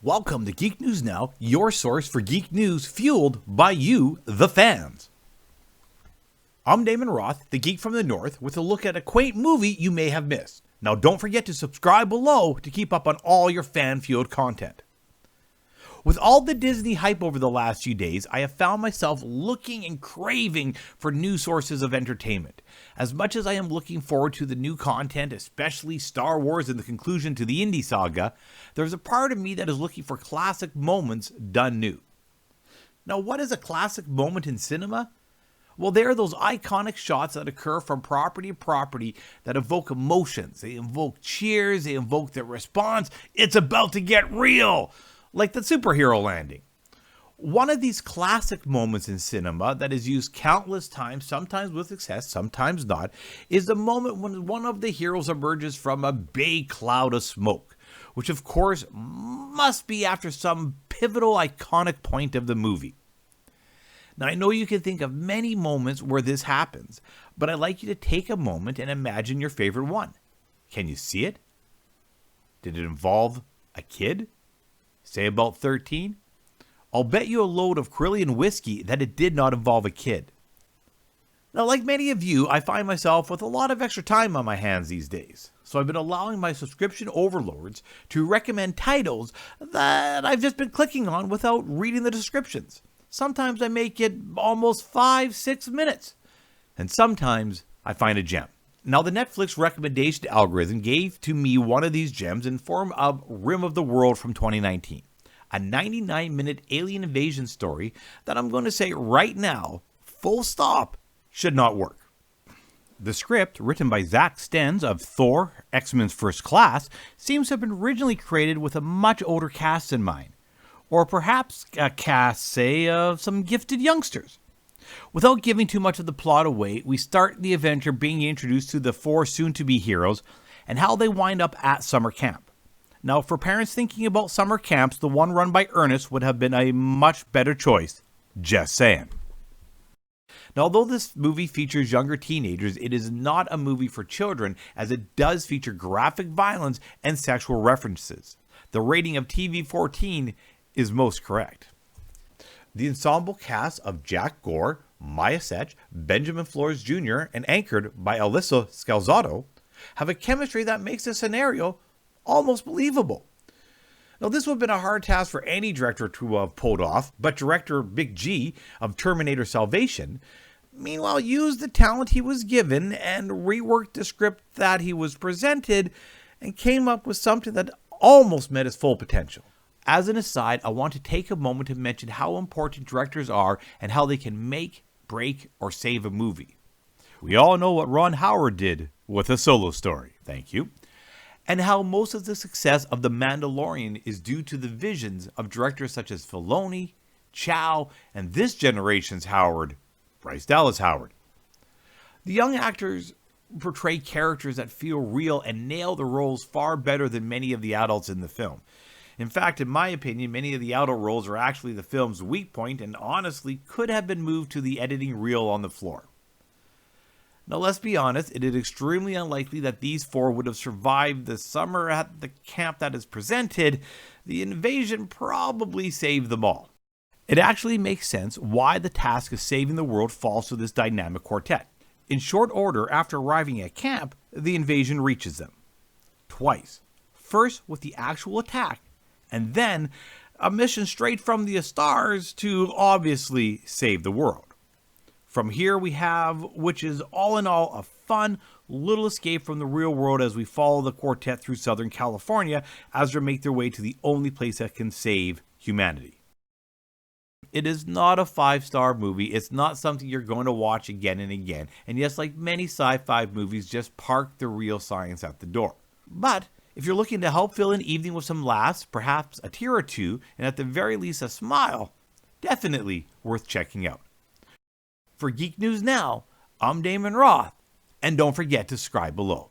Welcome to Geek News Now, your source for geek news fueled by you, the fans. I'm Damon Roth, the geek from the north, with a look at a quaint movie you may have missed. Now don't forget to subscribe below to keep up on all your fan-fueled content. With all the Disney hype over the last few days, I have found myself looking and craving for new sources of entertainment. As much as I am looking forward to the new content, especially Star Wars and the conclusion to the Indy saga, there's a part of me that is looking for classic moments done new. Now, what is a classic moment in cinema? Well, they are those iconic shots that occur from property to property that evoke emotions. They evoke cheers, they evoke the response, "It's about to get real!" Like the superhero landing. One of these classic moments in cinema that is used countless times, sometimes with success, sometimes not, is the moment when one of the heroes emerges from a big cloud of smoke, which of course must be after some pivotal iconic point of the movie. Now, I know you can think of many moments where this happens, but I'd like you to take a moment and imagine your favorite one. Can you see it? Did it involve a kid? Say about 13? I'll bet you a load of Carillion whiskey that it did not involve a kid. Now, like many of you, I find myself with a lot of extra time on my hands these days, so I've been allowing my subscription overlords to recommend titles that I've just been clicking on without reading the descriptions. Sometimes I make it almost 5-6 minutes, and sometimes I find a gem. Now, the Netflix recommendation algorithm gave to me one of these gems in form of Rim of the World from 2019, a 99-minute alien invasion story that I'm going to say right now, full stop, should not work. The script, written by Zack Stentz of Thor, X-Men's First Class, seems to have been originally created with a much older cast in mind, or perhaps a cast, say, of some gifted youngsters. Without giving too much of the plot away, we start the adventure being introduced to the four soon-to-be heroes and how they wind up at summer camp. Now, for parents thinking about summer camps, the one run by Ernest would have been a much better choice. Just saying. Now, although this movie features younger teenagers, it is not a movie for children, as it does feature graphic violence and sexual references. The rating of TV-14 is most correct. The ensemble cast of Jack Gore, Maya Sech, Benjamin Flores Jr., and anchored by Alyssa Scalzotto have a chemistry that makes the scenario almost believable. Now, this would have been a hard task for any director to have pulled off, but director Big G of Terminator Salvation, meanwhile, used the talent he was given and reworked the script that he was presented and came up with something that almost met its full potential. As an aside, I want to take a moment to mention how important directors are and how they can make, break, or save a movie. We all know what Ron Howard did with A Solo Story, thank you, and how most of the success of The Mandalorian is due to the visions of directors such as Filoni, Chow, and this generation's Howard, Bryce Dallas Howard. The young actors portray characters that feel real and nail the roles far better than many of the adults in the film. In fact, in my opinion, many of the adult roles are actually the film's weak point and honestly could have been moved to the editing reel on the floor. Now, let's be honest, it is extremely unlikely that these four would have survived the summer at the camp that is presented. The invasion probably saved them all. It actually makes sense why the task of saving the world falls to this dynamic quartet. In short order, after arriving at camp, the invasion reaches them. Twice. First with the actual attack, and then a mission straight from the stars to obviously save the world. From here we have, which is all in all a fun little escape from the real world as we follow the quartet through Southern California as they make their way to the only place that can save humanity. It is not a 5-star movie. It's not something you're going to watch again and again. And yes, like many sci-fi movies, just park the real science at the door. But if you're looking to help fill an evening with some laughs, perhaps a tear or two, and at the very least a smile, definitely worth checking out. For Geek News Now, I'm Damon Roth, and don't forget to subscribe below.